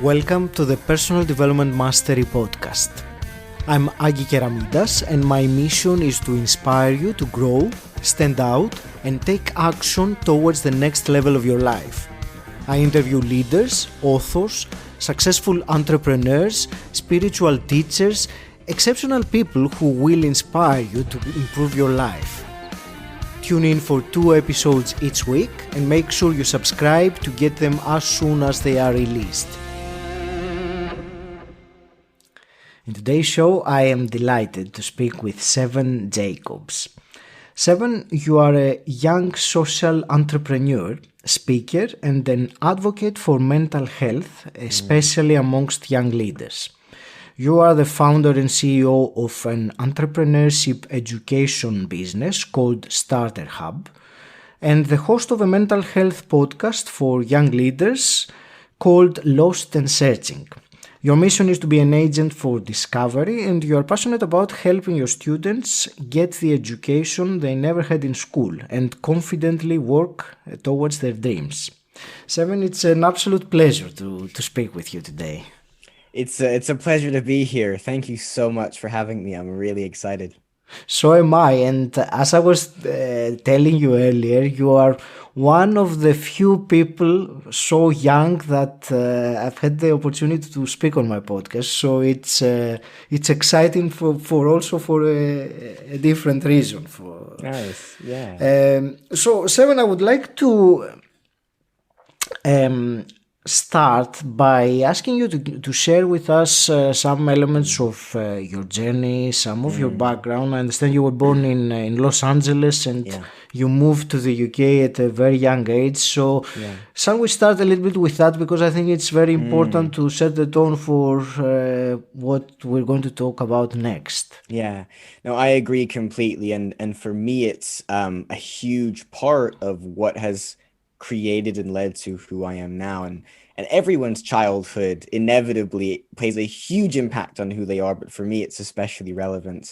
Welcome to the Personal Development Mastery Podcast. I'm 𝘁࿸𝗲𝗄 and my mission is to inspire you to grow, stand out, and take action towards the next level of your life. I interview leaders, authors, successful entrepreneurs, spiritual teachers, exceptional people who will inspire you to improve your life. Tune in for 2 episodes each week and make sure you subscribe to get them as soon as they are released. In today's show, I am delighted to speak with 𝘁ษ์𝗸𝗲𝗄𝘆𝗀. 𝘁ษ์, you are a young social entrepreneur, speaker, and an advocate for mental health, especially amongst young leaders. You are the founder and CEO of an entrepreneurship education business called StartrHub, and the host of a mental health podcast for young leaders called Lost and Searching. Your mission is to be an agent for discovery, and you are passionate about helping your students get the education they never had in school and confidently work towards their dreams. 𝘁ษ์, it's an absolute pleasure to speak with you today. It's a pleasure to be here. Thank you so much for having me. I'm really excited. So am I, and as I was telling you earlier, you are one of the few people so young that I've had the opportunity to speak on my podcast. So it's exciting for also for a different reason. Nice, yeah. So 𝘁ษ์, I would like to start by asking you to share with us some elements of your journey, some of your background. I understand you were born in Los Angeles and you moved to the UK at a very young age. So shall we start a little bit with that, because I think it's very important to set the tone for what we're going to talk about next. Yeah, no, I agree completely. And for me, it's a huge part of what has created and led to who I am now. And everyone's childhood inevitably plays a huge impact on who they are, but for me, it's especially relevant.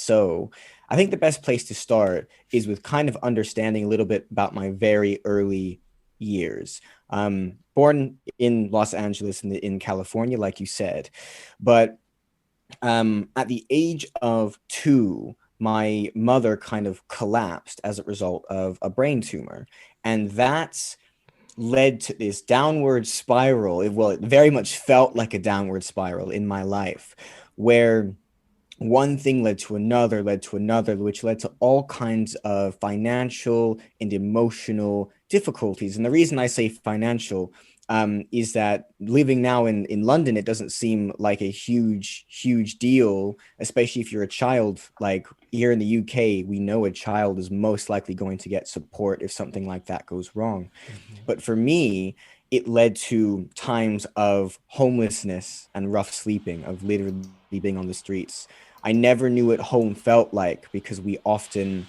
So I think the best place to start is with kind of understanding a little bit about my very early years. Born in Los Angeles in California, like you said, but at the age of 2, my mother kind of collapsed as a result of a brain tumor. And that's led to this downward spiral. It very much felt like a downward spiral in my life, where one thing led to another, which led to all kinds of financial and emotional difficulties. And the reason I say financial is that living now in London, it doesn't seem like a huge deal, especially if you're a child. Like here in the UK, we know a child is most likely going to get support if something like that goes wrong. But for me, it led to times of homelessness and rough sleeping, of literally being on the streets. I never knew what home felt like because we often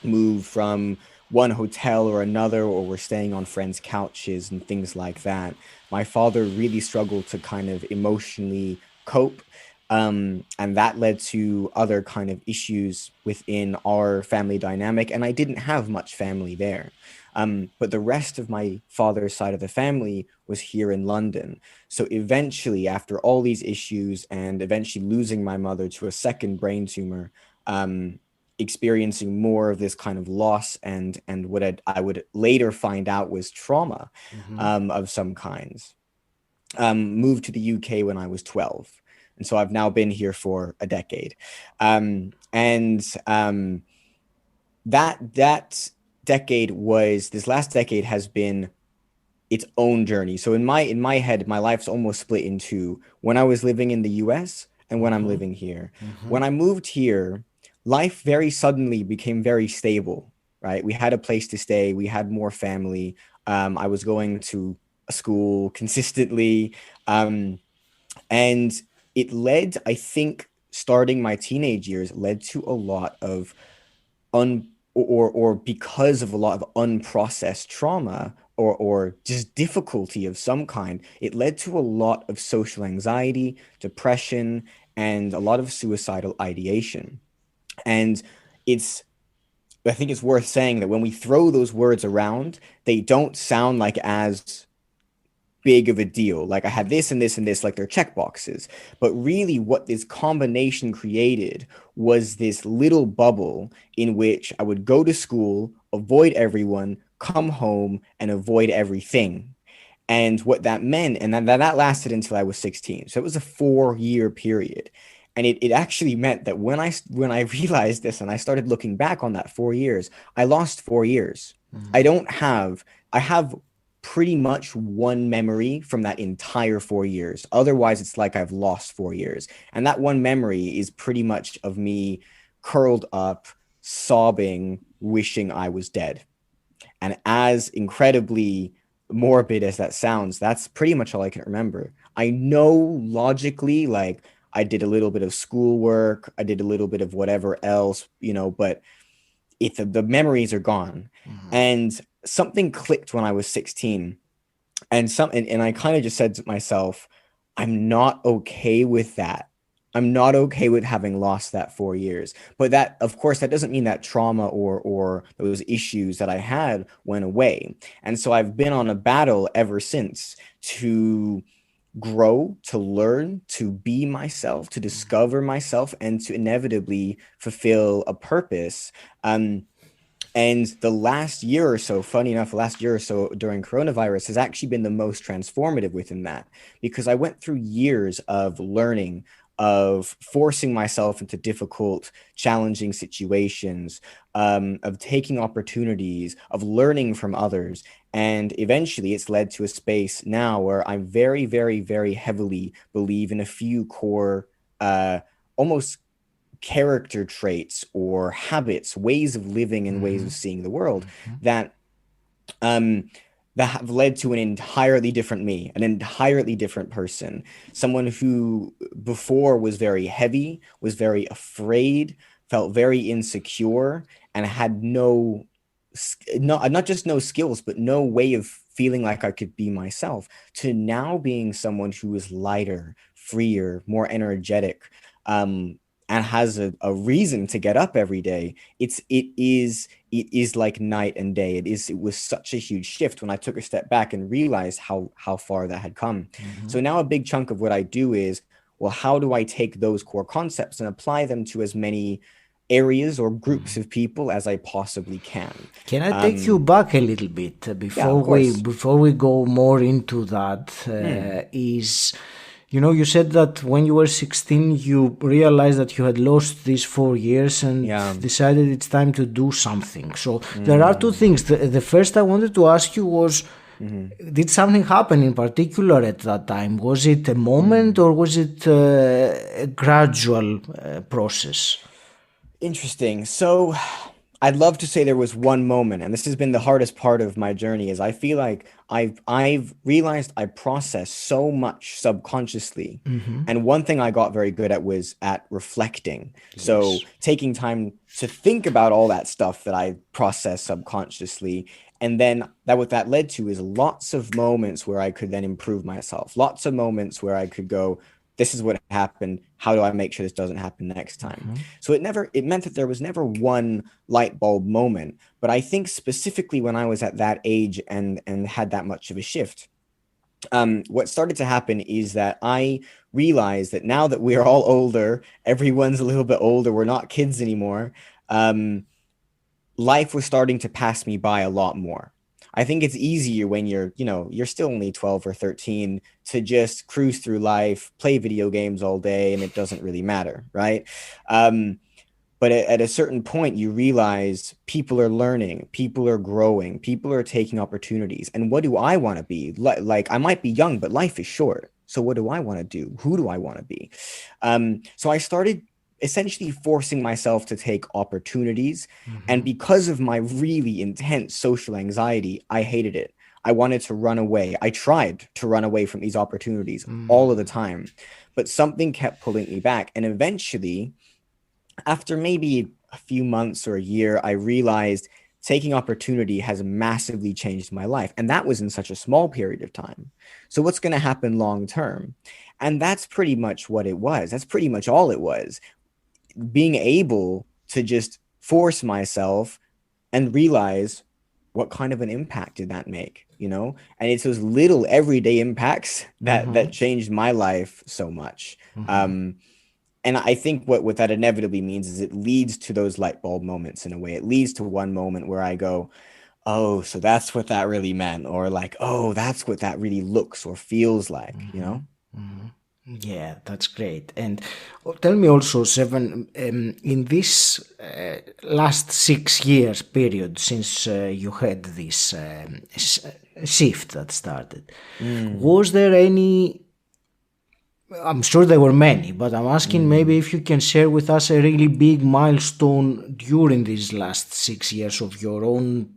moved from one hotel or another, or we're staying on friends' couches and things like that. My father really struggled to kind of emotionally cope. And that led to other kind of issues within our family dynamic. And I didn't have much family there. But the rest of my father's side of the family was here in London. So eventually, after all these issues and eventually losing my mother to a second brain tumor, experiencing more of this kind of loss and what I would later find out was trauma of some kinds, moved to the UK when I was 12. And so I've now been here for a decade. That decade this last decade has been its own journey. So in my head, my life's almost split in two: when I was living in the US and when I'm living here. When I moved here, life very suddenly became very stable, right? We had a place to stay. We had more family. I was going to a school consistently. And it led, I think, starting my teenage years, led to a lot of because of a lot of unprocessed trauma or just difficulty of some kind, it led to a lot of social anxiety, depression, and a lot of suicidal ideation. And I think it's worth saying that when we throw those words around, they don't sound like as big of a deal. Like I had this and this and this, like they're check boxes. But really what this combination created was this little bubble in which I would go to school, avoid everyone, come home, and avoid everything. And what that meant, and that lasted until I was 16. So it was a 4-year period. And it actually meant that when I realized this and I started looking back on that 4 years, I lost 4 years. I have pretty much one memory from that entire 4 years. Otherwise, it's like I've lost 4 years. And that one memory is pretty much of me curled up, sobbing, wishing I was dead. And as incredibly morbid as that sounds, that's pretty much all I can remember. I know logically, like I did a little bit of schoolwork, I did a little bit of whatever else, but the memories are gone. And something clicked when I was 16. And I kind of just said to myself, I'm not okay with that. I'm not okay with having lost that 4 years. But that, of course, that doesn't mean that trauma or those issues that I had went away. And so I've been on a battle ever since to grow, to learn, to be myself, to discover myself, and to inevitably fulfill a purpose. And the last year or so, funny enough, the last year or so during coronavirus has actually been the most transformative within that, because I went through years of learning, of forcing myself into difficult, challenging situations, of taking opportunities, of learning from others. And eventually it's led to a space now where I very, very, very heavily believe in a few core, almost character traits or habits, ways of living and ways of seeing the world that have led to an entirely different me, an entirely different person, someone who before was very heavy, was very afraid, felt very insecure, and had not just no skills, but no way of feeling like I could be myself, to now being someone who is lighter, freer, more energetic, and has a reason to get up every day. It is like night and day. It was such a huge shift when I took a step back and realized how far that had come. So now a big chunk of what I do is, well, how do I take those core concepts and apply them to as many areas or groups of people as I possibly can? Can I take you back a little bit before we go more into that? You said that when you were 16, you realized that you had lost these 4 years and decided it's time to do something. So there are two things. The first I wanted to ask you was, did something happen in particular at that time? Was it a moment or was it a gradual process? Interesting. So I'd love to say there was one moment, and this has been the hardest part of my journey, is I feel like I've realized I process so much subconsciously. And one thing I got very good at was at reflecting. So taking time to think about all that stuff that I process subconsciously. And then what that led to is lots of moments where I could then improve myself. Lots of moments where I could go, this is what happened. How do I make sure this doesn't happen next time? So it meant that there was never one light bulb moment. But I think specifically when I was at that age and had that much of a shift, what started to happen is that I realized that now that we're all older, everyone's a little bit older, we're not kids anymore, life was starting to pass me by a lot more. I think it's easier when you're still only 12 or 13 to just cruise through life, play video games all day, and it doesn't really matter, right? But at a certain point, you realize people are learning, people are growing, people are taking opportunities. And what do I want to be? Like, I might be young, but life is short. So what do I want to do? Who do I want to be? So I started essentially forcing myself to take opportunities. And because of my really intense social anxiety, I hated it. I wanted to run away. I tried to run away from these opportunities all of the time, but something kept pulling me back. And eventually, after maybe a few months or a year, I realized taking opportunity has massively changed my life. And that was in such a small period of time. So what's going to happen long term? And that's pretty much what it was. That's pretty much all it was. Being able to just force myself and realize, what kind of an impact did that make? and it's those little everyday impacts that changed my life so much. And I think what that inevitably means is it leads to those light bulb moments in a way. It leads to one moment where I go, oh, so that's what that really meant, or like, oh, that's what that really looks or feels like, Yeah, that's great. And tell me also, Seven, in this last 6 years period since you had this shift that started, was there any? I'm sure there were many, but I'm asking maybe if you can share with us a really big milestone during these last 6 years of your own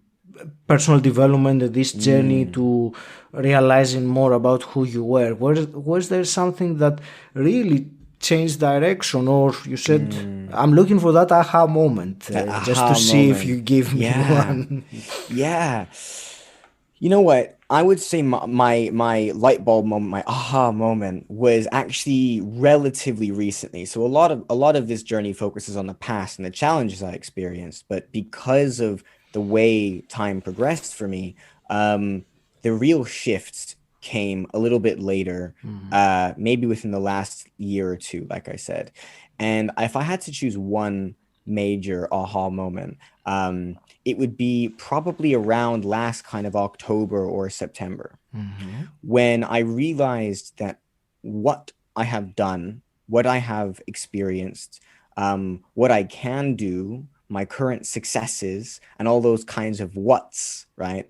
personal development and this journey to realizing more about who you were. Was there something that really changed direction, or you said, I'm looking for that aha moment, just to see if you give me one? Yeah. You know what? I would say my light bulb moment, my aha moment, was actually relatively recently. So a lot of this journey focuses on the past and the challenges I experienced, but because of the way time progressed for me, the real shifts came a little bit later, maybe within the last year or two, like I said. And if I had to choose one major aha moment, it would be probably around last kind of October or September, when I realized that what I have done, what I have experienced, what I can do, my current successes, and all those kinds of what's, right?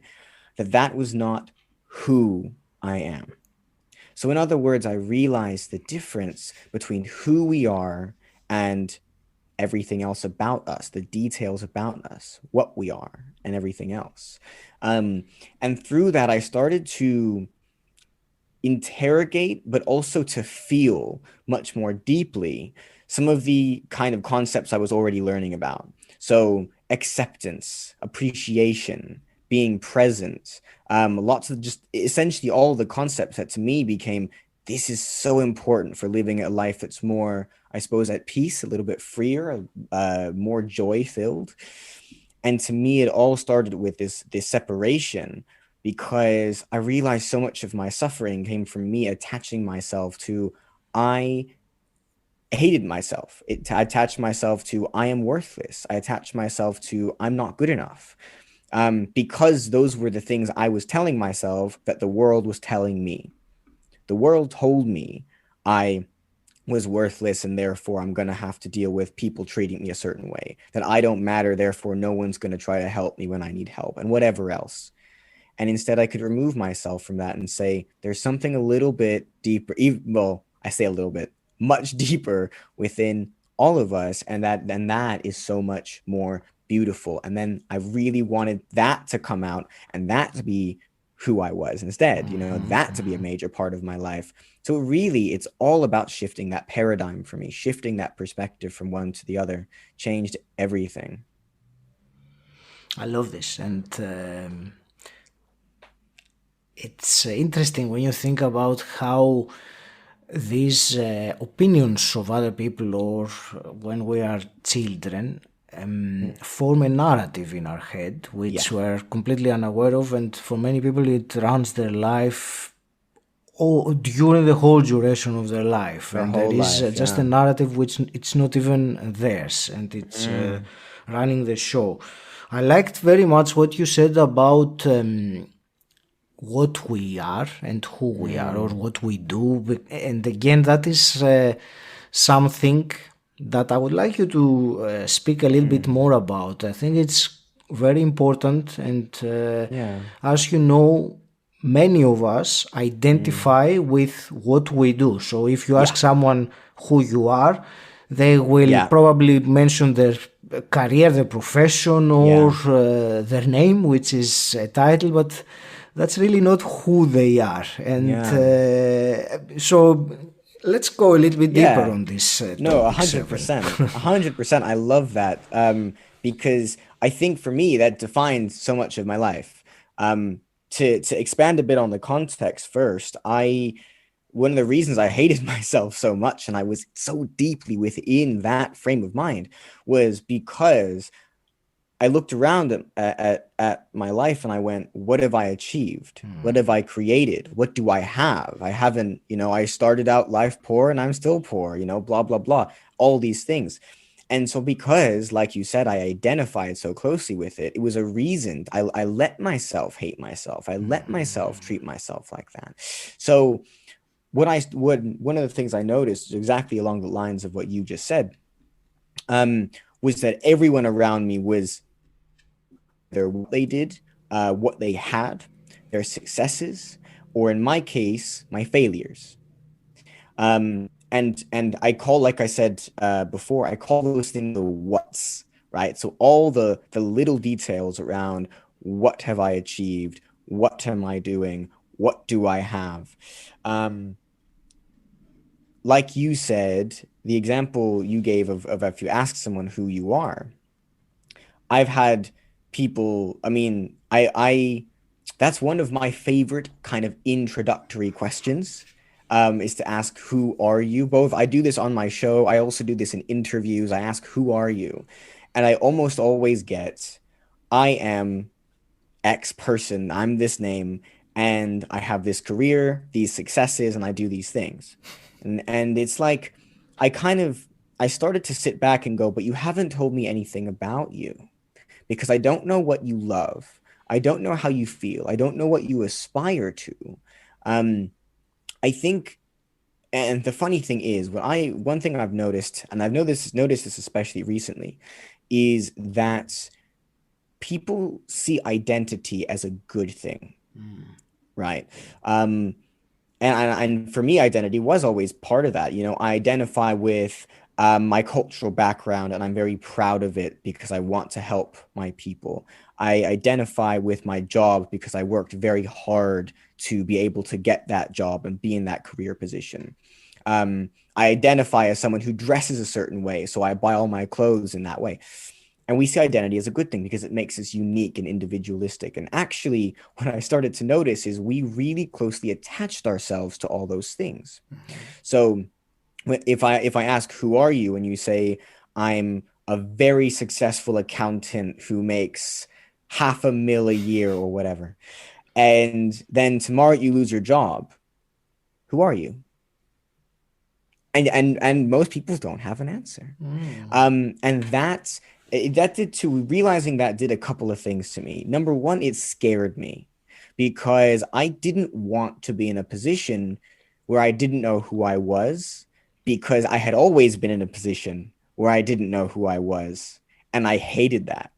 That was not who I am. So in other words, I realized the difference between who we are and everything else about us, the details about us, what we are, and everything else. And through that, I started to interrogate, but also to feel much more deeply some of the kind of concepts I was already learning about. So acceptance, appreciation, being present, lots of just essentially all the concepts that to me became, this is so important for living a life that's more, I suppose, at peace, a little bit freer, more joy-filled. And to me, it all started with this separation, because I realized so much of my suffering came from me attaching myself to, I hated myself. I attached myself to, I am worthless. I attached myself to, I'm not good enough. Because those were the things I was telling myself that the world was telling me. The world told me I was worthless, and therefore I'm going to have to deal with people treating me a certain way, that I don't matter, therefore no one's going to try to help me when I need help, and whatever else. And instead I could remove myself from that and say, there's something a little bit deeper, I say a little bit, much deeper within all of us, and that is so much more beautiful. And then I really wanted that to come out, and that to be who I was instead, that to be a major part of my life. So really, it's all about shifting that paradigm for me, shifting that perspective from one to the other, changed everything. I love this. And it's interesting when you think about how these opinions of other people, or when we are children, form a narrative in our head, which we're completely unaware of, and for many people it runs their life during the whole duration of their life, and there is just a narrative which it's not even theirs, and it's running the show. I liked very much what you said about what we are and who we are, or what we do, and again that is something that I would like you to speak a little bit more about. I think it's very important, and as you know, many of us identify with what we do. So if you ask someone who you are, they will probably mention their career, their profession, or their name, which is a title, but that's really not who they are. And so let's go a little bit deeper on this topic. No, 100%. 100%. I love that, because I think for me, that defines so much of my life. To expand a bit on the context first, one of the reasons I hated myself so much, and I was so deeply within that frame of mind, was because I looked around at my life and I went, what have I achieved? What have I created? What do I have? I haven't, I started out life poor and I'm still poor, blah, blah, blah, all these things. And so because, like you said, I identified so closely with it, it was a reason I let myself hate myself. I let myself treat myself like that. So one of the things I noticed exactly along the lines of what you just said, was that everyone around me was what they did, what they had, their successes, or in my case, my failures. And I call, like I said before, I call those things the what's, right? So all the little details around what have I achieved, what am I doing, what do I have? Like you said, the example you gave of if you ask someone who you are, I've had people, I mean, I that's one of my favorite kind of introductory questions, is to ask, who are you? Both, I do this on my show. I also do this in interviews. I ask, who are you? And I almost always get, I am X person. I'm this name and I have this career, these successes, and I do these things. And it's like, I started to sit back and go, but you haven't told me anything about you, because I don't know what you love. I don't know how you feel. I don't know what you aspire to. Um, I think, and the funny thing is, one thing I've noticed, and I've noticed this especially recently, is that people see identity as a good thing, right? And for me, identity was always part of that. I identify with my cultural background, and I'm very proud of it because I want to help my people. I identify with my job because I worked very hard to be able to get that job and be in that career position. I identify as someone who dresses a certain way, so I buy all my clothes in that way. And we see identity as a good thing because it makes us unique and individualistic. And actually, what I started to notice is we really closely attached ourselves to all those things. So if I ask, who are you? And you say, I'm a very successful accountant who makes $500,000 a year or whatever. And then tomorrow you lose your job. Who are you? And most people don't have an answer. And that realizing that did a couple of things to me. Number one, it scared me because I didn't want to be in a position where I didn't know who I was, because I had always been in a position where I didn't know who I was. And I hated that.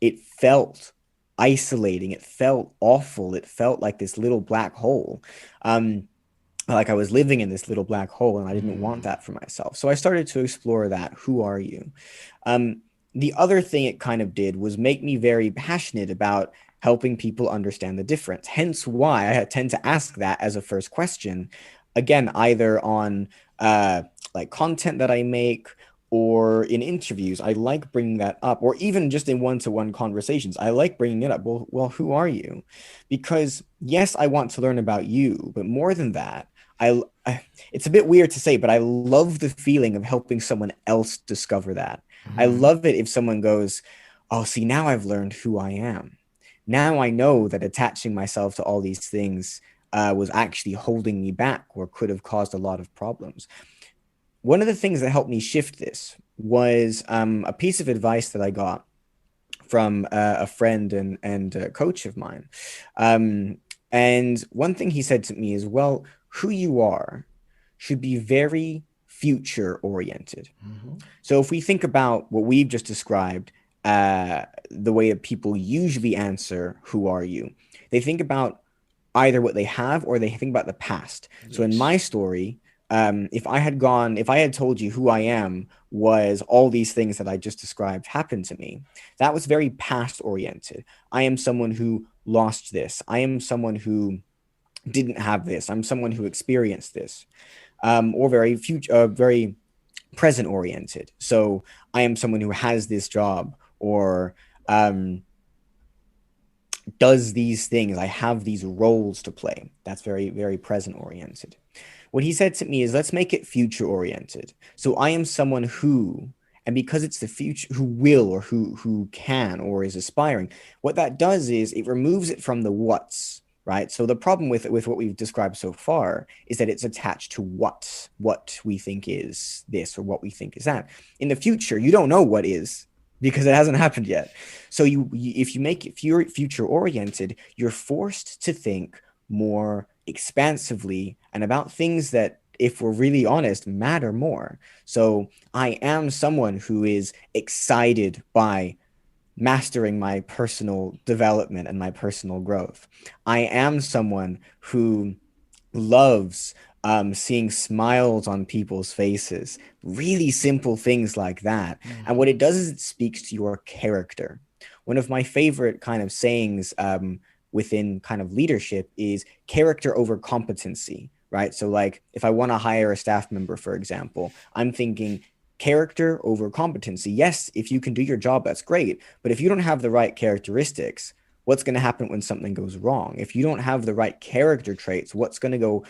It felt isolating. It felt awful. It felt like this little black hole. Like I was living in this little black hole, and I didn't want that for myself. So I started to explore that. Who are you? The other thing it kind of did was make me very passionate about helping people understand the difference. Hence why I tend to ask that as a first question, again, either on like content that I make or in interviews. I like bringing that up, or even just in one-to-one conversations. I like bringing it up. Well, who are you? Because yes, I want to learn about you, but more than that, it's a bit weird to say, but I love the feeling of helping someone else discover that. I love it if someone goes, oh, see, now I've learned who I am. Now I know that attaching myself to all these things was actually holding me back or could have caused a lot of problems. One of the things that helped me shift this was a piece of advice that I got from a friend and a coach of mine. And one thing he said to me is, well, who you are should be very future oriented. So if we think about what we've just described, the way that people usually answer, who are you? They think about either what they have or they think about the past. Yes. So in my story, if I had told you who I am was all these things that I just described happened to me, that was very past oriented. I am someone who lost this. I am someone who didn't have this. I'm someone who experienced this, or very present oriented. So I am someone who has this job or does these things. I have these roles to play. That's very, very present oriented. What he said to me is, let's make it future oriented. So I am someone who, And because it's the future, who will, or who can, or is aspiring, what that does is it removes it from the what's, right? So the problem with what we've described so far is that it's attached to what we think is this or what we think is that. In the future, you don't know what is, because it hasn't happened yet. So if you make it future oriented, you're forced to think more expansively and about things that, if we're really honest, matter more. So I am someone who is excited by mastering my personal development and my personal growth. I am someone who loves seeing smiles on people's faces, really simple things like that. And what it does is it speaks to your character. One of my favorite kind of sayings within kind of leadership is character over competency, right? So like if I want to hire a staff member, for example, I'm thinking character over competency. Yes, if you can do your job, that's great. But if you don't have the right characteristics, what's going to happen when something goes wrong? If you don't have the right character traits, what's going to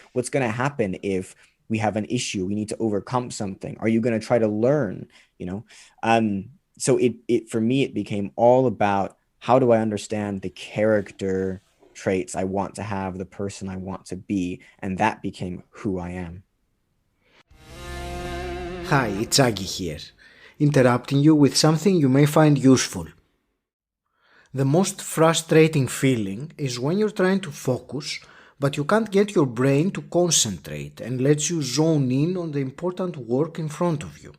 happen if we have an issue? We need to overcome something. Are you going to try to learn? So it for me, it became all about, how do I understand the character traits I want to have, the person I want to be? And that became who I am. Hi, it's Agi here, interrupting you with something you may find useful. The most frustrating feeling is when you're trying to focus, but you can't get your brain to concentrate and lets you zone in on the important work in front of you.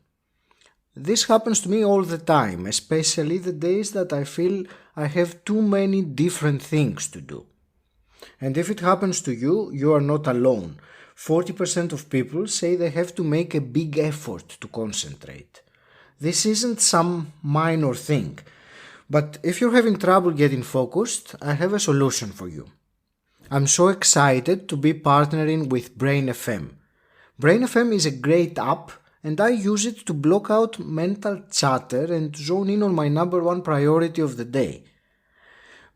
This happens to me all the time, especially the days that I feel I have too many different things to do. And if it happens to you, you are not alone. 40% of people say they have to make a big effort to concentrate. This isn't some minor thing, but if you're having trouble getting focused, I have a solution for you. I'm so excited to be partnering with Brain FM. Brain FM is a great app, and I use it to block out mental chatter and zone in on my number one priority of the day.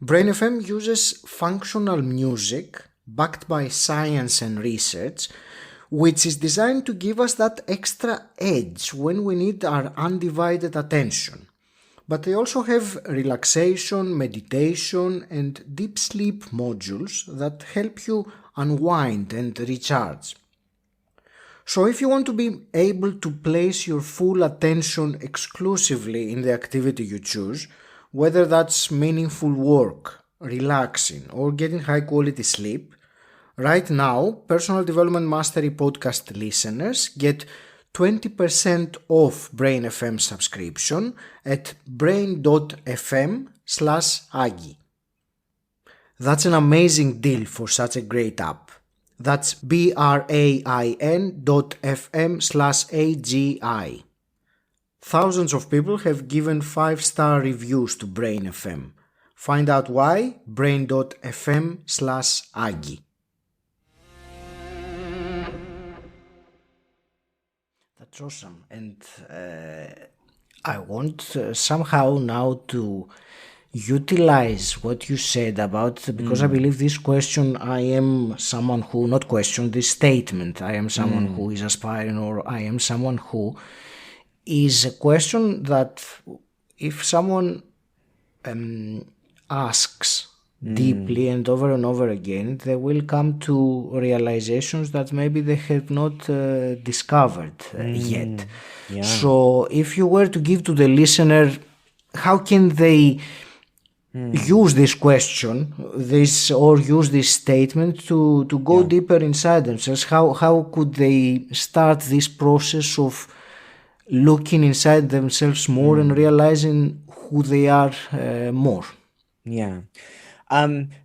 Brain FM uses functional music backed by science and research, which is designed to give us that extra edge when we need our undivided attention. But they also have relaxation, meditation, and deep sleep modules that help you unwind and recharge. So if you want to be able to place your full attention exclusively in the activity you choose, whether that's meaningful work, relaxing, or getting high quality sleep, right now, Personal Development Mastery podcast listeners get 20% off Brain FM subscription at brain.fm/Agi. That's an amazing deal for such a great app. That's brain.fm/AGI. Thousands of people have given 5-star reviews to Brain FM. Find out why, brain.fm/Agi. That's awesome. And I want somehow now to utilize what you said about, because I believe this question, I am someone who, not question, this statement, I am someone who is aspiring, or I am someone who, is a question that if someone asks deeply and over again, they will come to realizations that maybe they have not discovered yet. Yeah. So if you were to give to the listener, how can they use this question, or use this statement to go deeper inside themselves? How could they start this process of looking inside themselves more and realizing who they are more? Yeah.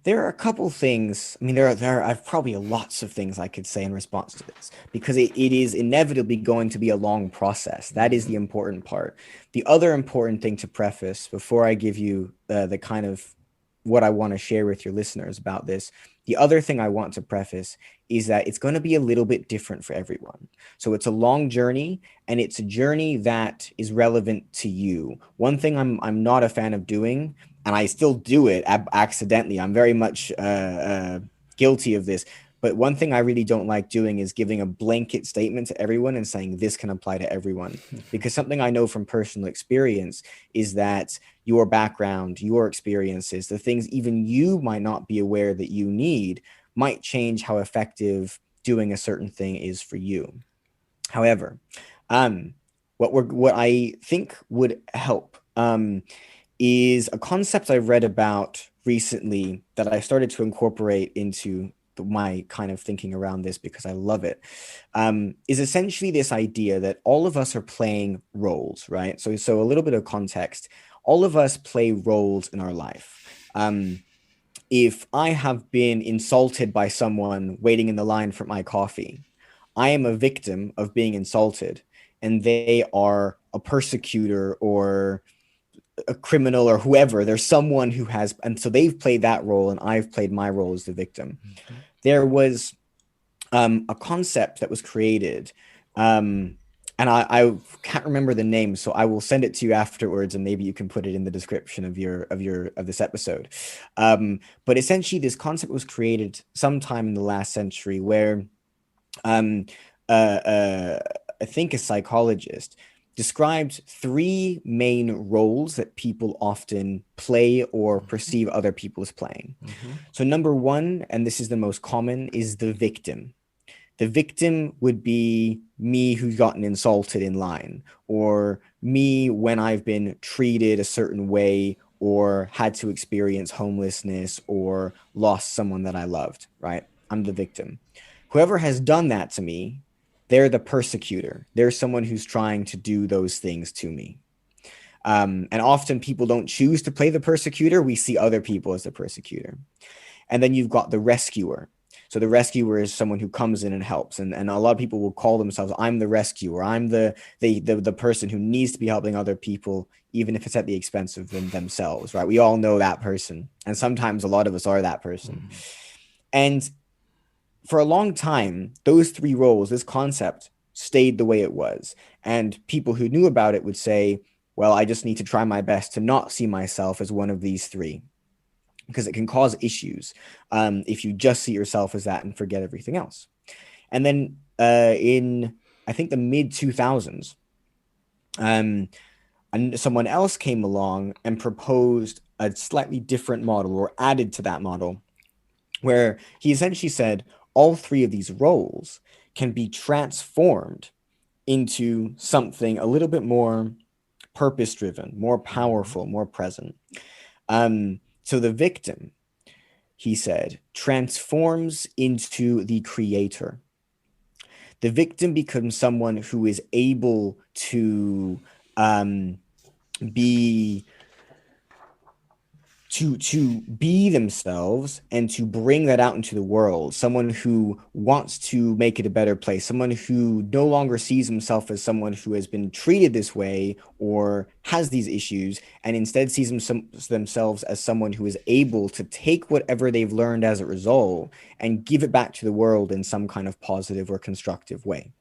There are a couple things. I mean, there are I've probably lots of things I could say in response to this, because it is inevitably going to be a long process. That is the important part. The other important thing to preface before I give you the kind of what I want to share with your listeners about this, the other thing I want to preface is that it's going to be a little bit different for everyone. So it's a long journey, and it's a journey that is relevant to you. One thing I'm not a fan of doing, and I still do it accidentally, I'm very much guilty of this, But one thing I really don't like doing is giving a blanket statement to everyone and saying this can apply to everyone. Because something I know from personal experience is that your background, your experiences, the things even you might not be aware that you need might change how effective doing a certain thing is for you. However, what I think would help is a concept I've read about recently that I started to incorporate into my kind of thinking around this because I love it, is essentially this idea that all of us are playing roles, right? So a little bit of context. All of us play roles in our life. If I have been insulted by someone waiting in the line for my coffee, I am a victim of being insulted, and they are a persecutor or a criminal or whoever. There's someone who has, and so they've played that role, and I've played my role as the victim. There was a concept that was created, and I can't remember the name, so I will send it to you afterwards, and maybe you can put it in the description of this episode. But essentially, this concept was created sometime in the last century, where I think a psychologist described three main roles that people often play or perceive other people as playing. So number one, and this is the most common, is the victim. The victim would be me who's gotten insulted in line, or me when I've been treated a certain way or had to experience homelessness or lost someone that I loved, right? I'm the victim. Whoever has done that to me, they're the persecutor. They're someone who's trying to do those things to me. And often people don't choose to play the persecutor. We see other people as the persecutor. And then you've got the rescuer. So the rescuer is someone who comes in and helps. And a lot of people will call themselves, I'm the rescuer. I'm the person who needs to be helping other people, even if it's at the expense of themselves, right? We all know that person. And sometimes a lot of us are that person. And for a long time, those three roles, this concept stayed the way it was. And people who knew about it would say, well, I just need to try my best to not see myself as one of these three, because it can cause issues if you just see yourself as that and forget everything else. And then in, I think, the mid-2000s, and someone else came along and proposed a slightly different model, or added to that model, where he essentially said all three of these roles can be transformed into something a little bit more purpose-driven, more powerful, more present. So the victim, he said, transforms into the creator. The victim becomes someone who is able to be themselves and to bring that out into the world. Someone who wants to make it a better place, someone who no longer sees himself as someone who has been treated this way or has these issues, and instead sees themselves as someone who is able to take whatever they've learned as a result and give it back to the world in some kind of positive or constructive way.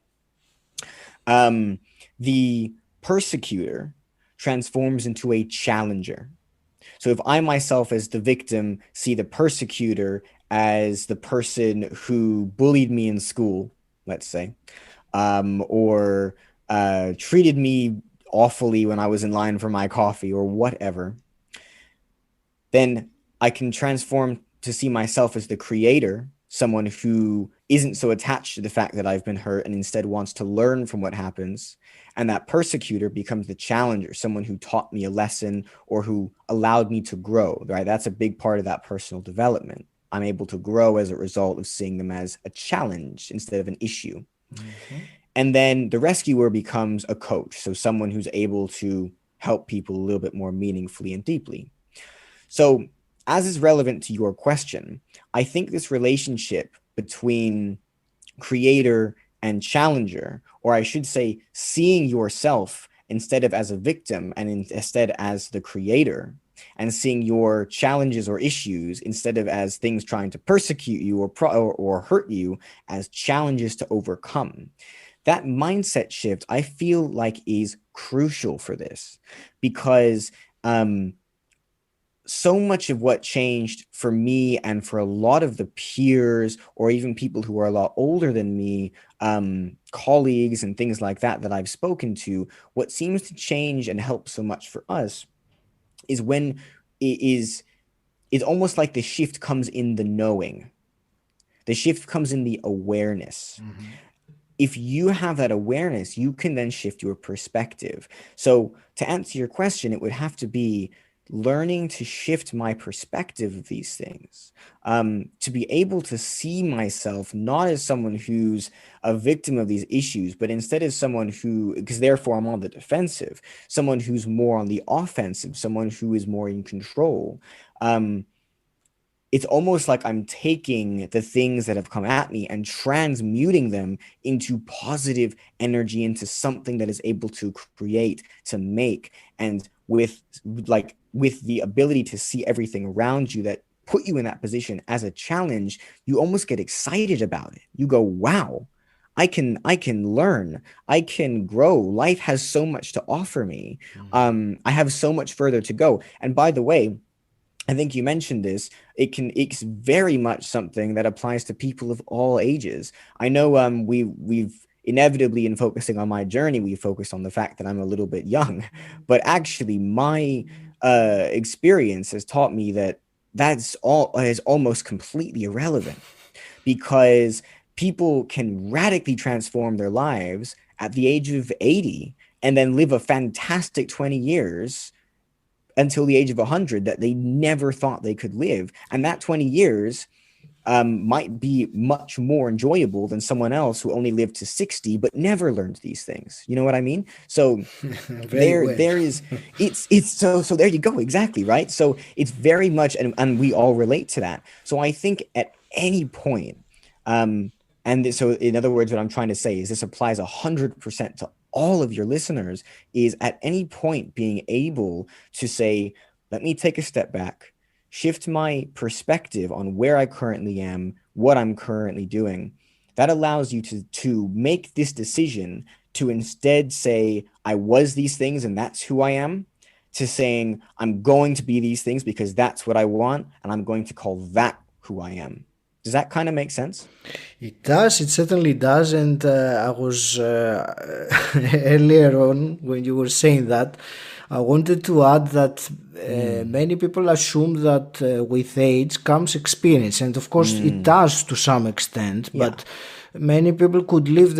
The persecutor transforms into a challenger. So if I myself as the victim see the persecutor as the person who bullied me in school, let's say, or treated me awfully when I was in line for my coffee or whatever, then I can transform to see myself as the creator, someone who isn't so attached to the fact that I've been hurt and instead wants to learn from what happens. And that persecutor becomes the challenger, someone who taught me a lesson or who allowed me to grow, right? That's a big part of that personal development. I'm able to grow as a result of seeing them as a challenge instead of an issue. And then the rescuer becomes a coach, so someone who's able to help people a little bit more meaningfully and deeply. So as is relevant to your question, I think this relationship between creator and challenger, or I should say seeing yourself instead of as a victim and instead as the creator, and seeing your challenges or issues instead of as things trying to persecute you or hurt you, as challenges to overcome. That mindset shift, I feel like, is crucial for this, because so much of what changed for me and for a lot of the peers or even people who are a lot older than me, colleagues and things like that I've spoken to, what seems to change and help so much for us is when it's almost like the shift comes in the knowing. The shift comes in the awareness. Mm-hmm. If you have that awareness, you can then shift your perspective. So to answer your question, it would have to be learning to shift my perspective of these things, to be able to see myself not as someone who's a victim of these issues, but instead as someone who, because therefore I'm on the defensive, someone who's more on the offensive, someone who is more in control. It's almost like I'm taking the things that have come at me and transmuting them into positive energy, into something that is able to create, to make, and with the ability to see everything around you that put you in that position as a challenge, you almost get excited about it. You go, wow, I can learn, I can grow. Life has so much to offer me. I have so much further to go. And by the way, I think you mentioned this. It's very much something that applies to people of all ages. I know we've inevitably, in focusing on my journey, we focused on the fact that I'm a little bit young, but actually my experience has taught me that that's almost completely irrelevant, because people can radically transform their lives at the age of 80 and then live a fantastic 20 years until the age of 100 that they never thought they could live. And that 20 years might be much more enjoyable than someone else who only lived to 60 but never learned these things. You know what I mean? So there is so there you go. Exactly, right? So it's very much, and we all relate to that. So I think at any point, so in other words, what I'm trying to say is this applies 100% to all of your listeners, is at any point being able to say, let me take a step back, shift my perspective on where I currently am, what I'm currently doing. That allows you to make this decision to instead say, I was these things and that's who I am, to saying, I'm going to be these things because that's what I want, and I'm going to call that who I am. Does that kind of make sense? It does. It certainly does. And I was earlier on, when you were saying that, I wanted to add that many people assume that with age comes experience. And of course it does to some extent, but many people could live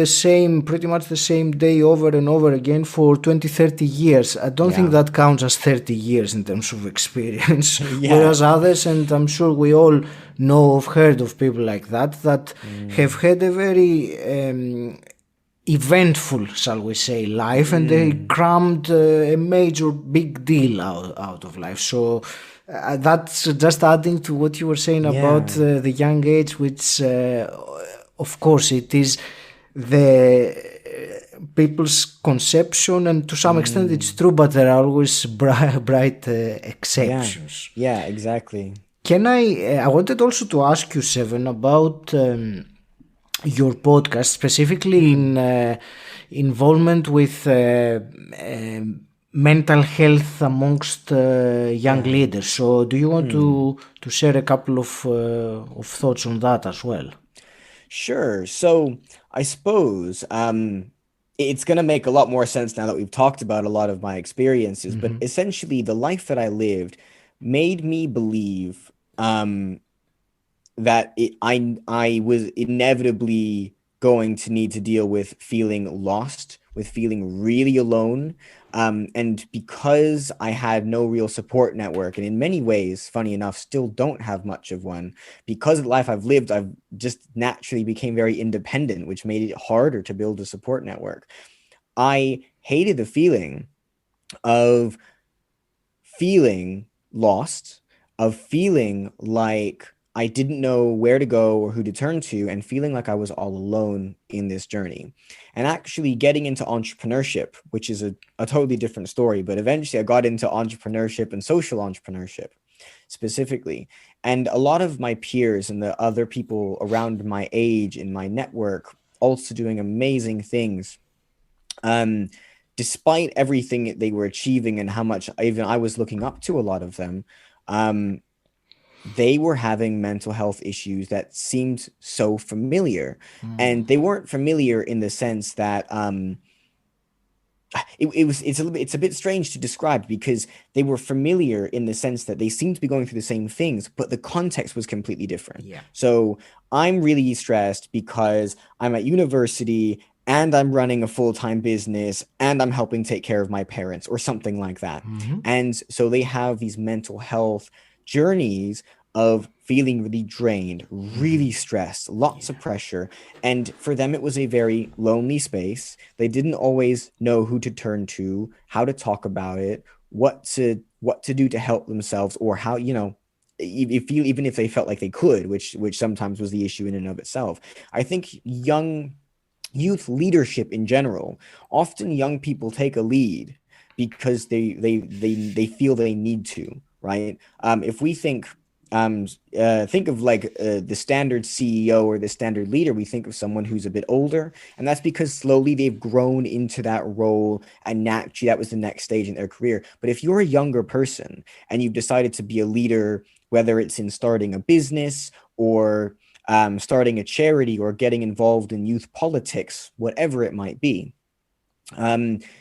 pretty much the same day over and over again for 20, 30 years. I don't think that counts as 30 years in terms of experience. Whereas others, and I'm sure we all know of, heard of people like that have had a very eventful, shall we say, life, and they crammed a major big deal out of life. So that's just adding to what you were saying about the young age, which of course it is the people's conception, and to some extent it's true, but there are always bright exceptions. Yeah, exactly. I wanted also to ask you, Seven, about your podcast, specifically in involvement with mental health amongst young leaders. So do you want to share a couple of thoughts on that as well? Sure. So I suppose it's going to make a lot more sense now that we've talked about a lot of my experiences, but essentially the life that I lived made me believe that I was inevitably going to need to deal with feeling lost, with feeling really alone. And because I had no real support network, and in many ways, funny enough, still don't have much of one, because of the life I've lived, I've just naturally became very independent, which made it harder to build a support network. I hated the feeling of feeling lost, of feeling like I didn't know where to go or who to turn to, and feeling like I was all alone in this journey. And actually getting into entrepreneurship, which is a totally different story, but eventually I got into entrepreneurship and social entrepreneurship specifically. And a lot of my peers and the other people around my age in my network also doing amazing things. Despite everything they were achieving and how much even I was looking up to a lot of them, they were having mental health issues that seemed so familiar. And they weren't familiar in the sense that it's a bit strange to describe, because they were familiar in the sense that they seemed to be going through the same things, but the context was completely different. Yeah. So I'm really stressed because I'm at university and I'm running a full-time business and I'm helping take care of my parents or something like that. And so they have these mental health journeys of feeling really drained, really stressed, lots of pressure. And for them, it was a very lonely space. They didn't always know who to turn to, how to talk about it, what to do to help themselves, or how, even if they felt like they could, which sometimes was the issue in and of itself. I think youth leadership in general, often young people take a lead because they feel they need to, right? If we think of like the standard CEO or the standard leader, we think of someone who's a bit older, and that's because slowly they've grown into that role, and naturally that was the next stage in their career. But if you're a younger person and you've decided to be a leader, whether it's in starting a business or starting a charity or getting involved in youth politics, whatever it might be,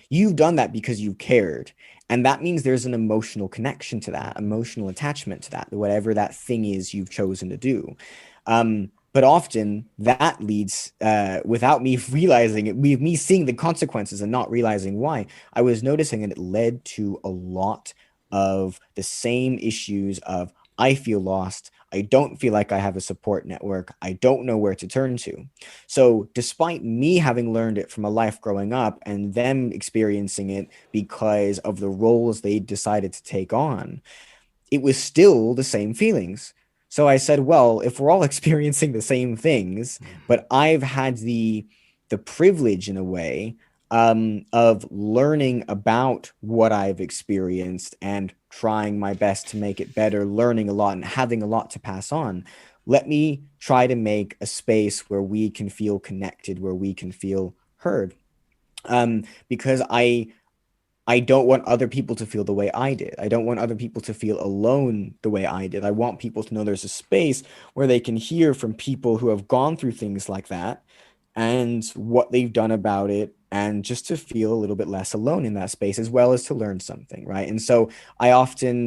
you've done that because you cared. And that means there's an emotional connection to that, emotional attachment to that, whatever that thing is you've chosen to do. But often that leads, without me realizing it, me seeing the consequences and not realizing why, I was noticing that it led to a lot of the same issues of, I feel lost, I don't feel like I have a support network, I don't know where to turn to. So despite me having learned it from a life growing up and them experiencing it because of the roles they decided to take on, it was still the same feelings. So I said, well, if we're all experiencing the same things, but I've had the privilege in a way of learning about what I've experienced and trying my best to make it better, learning a lot and having a lot to pass on, let me try to make a space where we can feel connected, where we can feel heard. Because I don't want other people to feel the way I did. I don't want other people to feel alone the way I did. I want people to know there's a space where they can hear from people who have gone through things like that and what they've done about it, and just to feel a little bit less alone in that space, as well as to learn something, right? And so I often,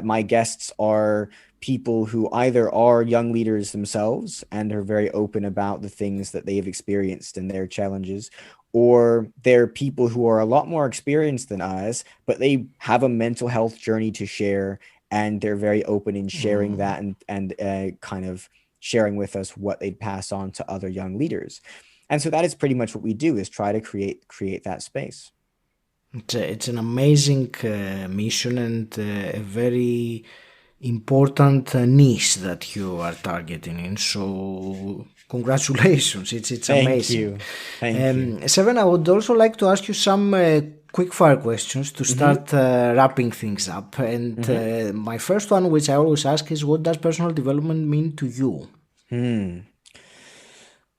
my guests are people who either are young leaders themselves and are very open about the things that they have experienced and their challenges, or they're people who are a lot more experienced than us, but they have a mental health journey to share, and they're very open in sharing that and kind of sharing with us what they'd pass on to other young leaders. And so that is pretty much what we do, is try to create that space. It's an amazing mission and a very important niche that you are targeting in. So congratulations, it's amazing. Thank you. 𝘁, I would also like to ask you some quick fire questions to start wrapping things up. And my first one, which I always ask, is what does personal development mean to you?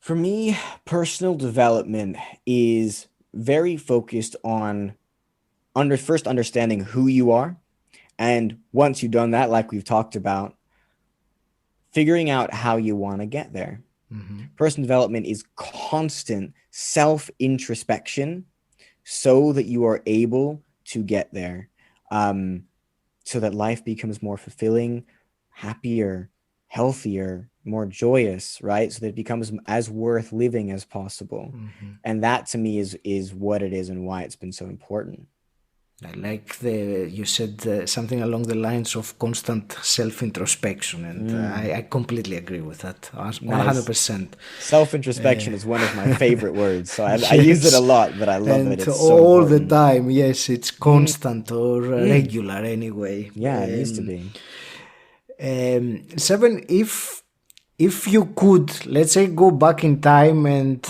For me, personal development is very focused on first understanding who you are. And once you've done that, like we've talked about, figuring out how you want to get there. Personal development is constant self-introspection so that you are able to get there, so that life becomes more fulfilling, happier, healthier, more joyous, right? So that it becomes as worth living as possible. And that to me is what it is and why it's been so important. I like you said something along the lines of constant self-introspection, and I completely agree with that, 100%. Self-introspection is one of my favorite words, so I use it a lot, but I love it. It's all so the time. Yes, it's constant or regular anyway. Yeah, it needs to be. 𝘁, if you could, let's say, go back in time and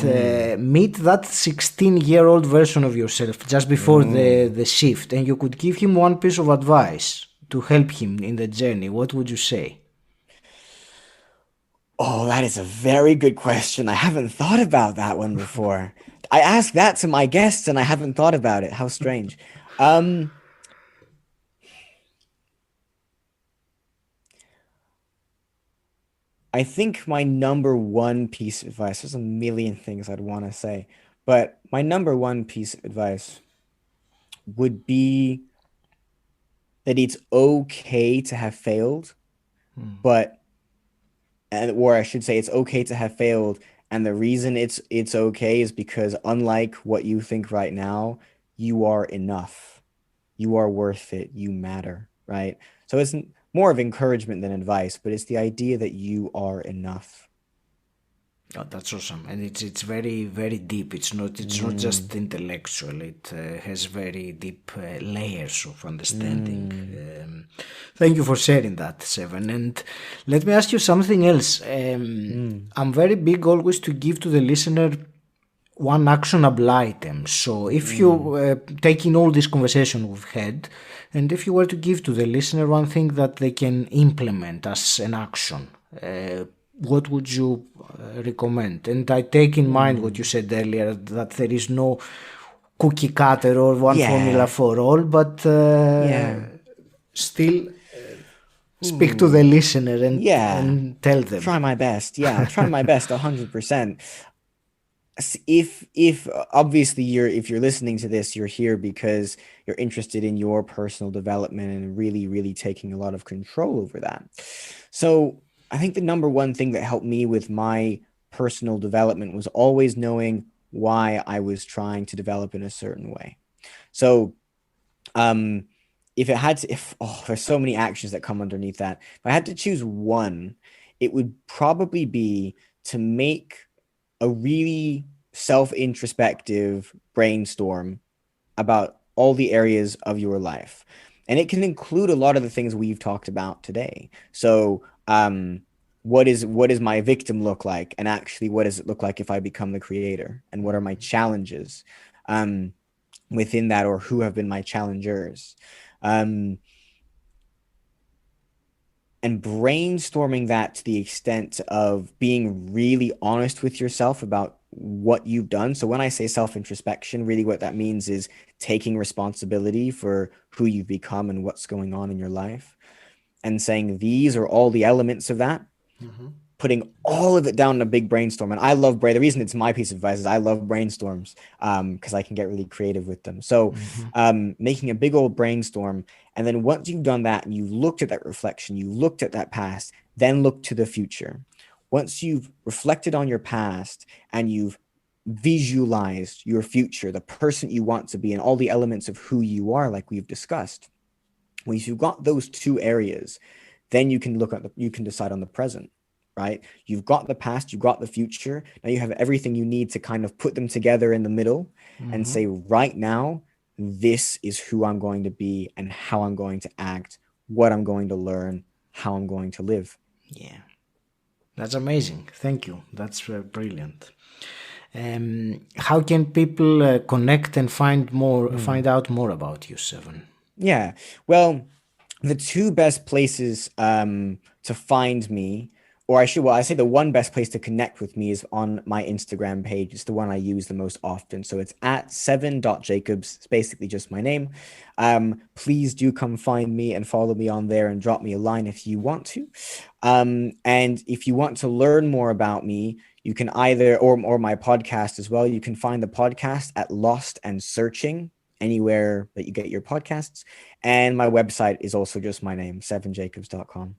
meet that 16-year-old version of yourself just before the shift, and you could give him one piece of advice to help him in the journey, what would you say? Oh, that is a very good question. I haven't thought about that one before. I ask that to my guests and I haven't thought about it. How strange. I think my number one piece of advice, there's a million things I'd want to say, but my number one piece of advice would be that it's okay to have failed, but, or I should say it's okay to have failed. And the reason it's okay is because unlike what you think right now, you are enough. You are worth it. You matter, right? So it's more of encouragement than advice, but it's the idea that you are enough. Oh, that's awesome, and it's very very deep. It's not just intellectual. It has very deep layers of understanding. Thank you for sharing that, Seven. And let me ask you something else. I'm very big always to give to the listener one actionable item. So if you take in all this conversation we've had, and if you were to give to the listener one thing that they can implement as an action, what would you recommend? And I take in mind what you said earlier, that there is no cookie cutter or one formula for all, but still speak to the listener and tell them. Try my best. Yeah, try my best 100%. If obviously if you're listening to this, you're here because you're interested in your personal development and really, really taking a lot of control over that. So I think the number one thing that helped me with my personal development was always knowing why I was trying to develop in a certain way. So there's so many actions that come underneath that. If I had to choose one, it would probably be to make a really self-introspective brainstorm about all the areas of your life. And it can include a lot of the things we've talked about today. So what is my victim look like? And actually, what does it look like if I become the creator? And what are my challenges within that, or who have been my challengers? And brainstorming that to the extent of being really honest with yourself about what you've done. So when I say self-introspection, really what that means is taking responsibility for who you've become and what's going on in your life, and saying these are all the elements of that, putting all of it down in a big brainstorm. And I love the reason it's my piece of advice is I love brainstorms because I can get really creative with them. So making a big old brainstorm, and then once you've done that and you looked at that reflection, you looked at that past, then look to the future. Once you've reflected on your past and you've visualized your future, the person you want to be, and all the elements of who you are, like we've discussed, once you've got those two areas, then you can you can decide on the present, right? You've got the past, you've got the future. Now you have everything you need to kind of put them together in the middle and say, right now, this is who I'm going to be and how I'm going to act, what I'm going to learn, how I'm going to live. Yeah, that's amazing. Thank you. That's brilliant. How can people connect and find out more about you, Seven? Yeah, well, the two best places to find me, or I say the one best place to connect with me is on my Instagram page. It's the one I use the most often. So it's at 7.Jacobs. It's basically just my name. Please do come find me and follow me on there and drop me a line if you want to. And if you want to learn more about me, you can either, or my podcast as well, you can find the podcast at Lost and Searching, anywhere that you get your podcasts. And my website is also just my name, 7jacobs.com.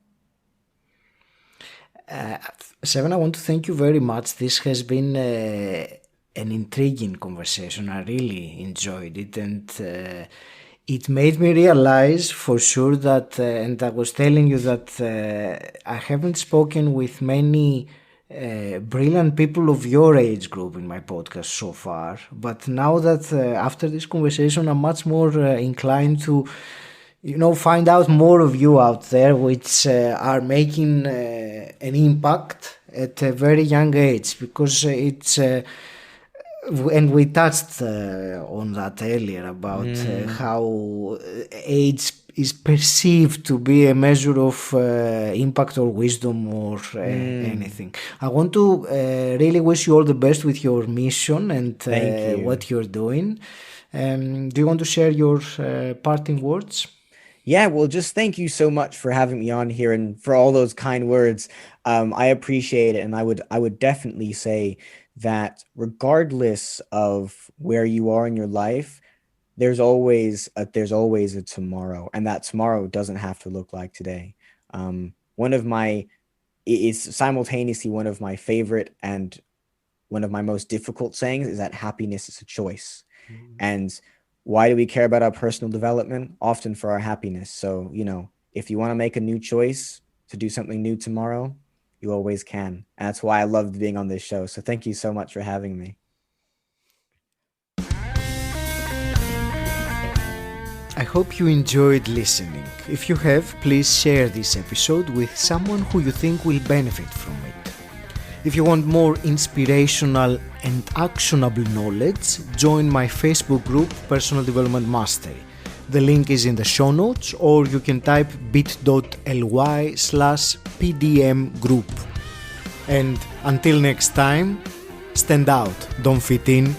Seven, I want to thank you very much. This has been an intriguing conversation. I really enjoyed it, and it made me realize for sure that, and I was telling you that I haven't spoken with many brilliant people of your age group in my podcast so far, but now that after this conversation I'm much more inclined to find out more of you out there, which are making an impact at a very young age, because it's and we touched on that earlier about how age is perceived to be a measure of impact or wisdom or anything. I want to really wish you all the best with your mission and what you're doing. Do you want to share your parting words? Yeah, well, just thank you so much for having me on here and for all those kind words. I appreciate it, and I would definitely say that regardless of where you are in your life, there's always a tomorrow, and that tomorrow doesn't have to look like today. One of my It's simultaneously one of my favorite and one of my most difficult sayings is that happiness is a choice. And why do we care about our personal development? Often for our happiness. So, if you want to make a new choice to do something new tomorrow, you always can. And that's why I loved being on this show. So thank you so much for having me. I hope you enjoyed listening. If you have, please share this episode with someone who you think will benefit from it. If you want more inspirational and actionable knowledge, join my Facebook group, Personal Development Mastery. The link is in the show notes, or you can type bit.ly/PDM group. And until next time, stand out, don't fit in,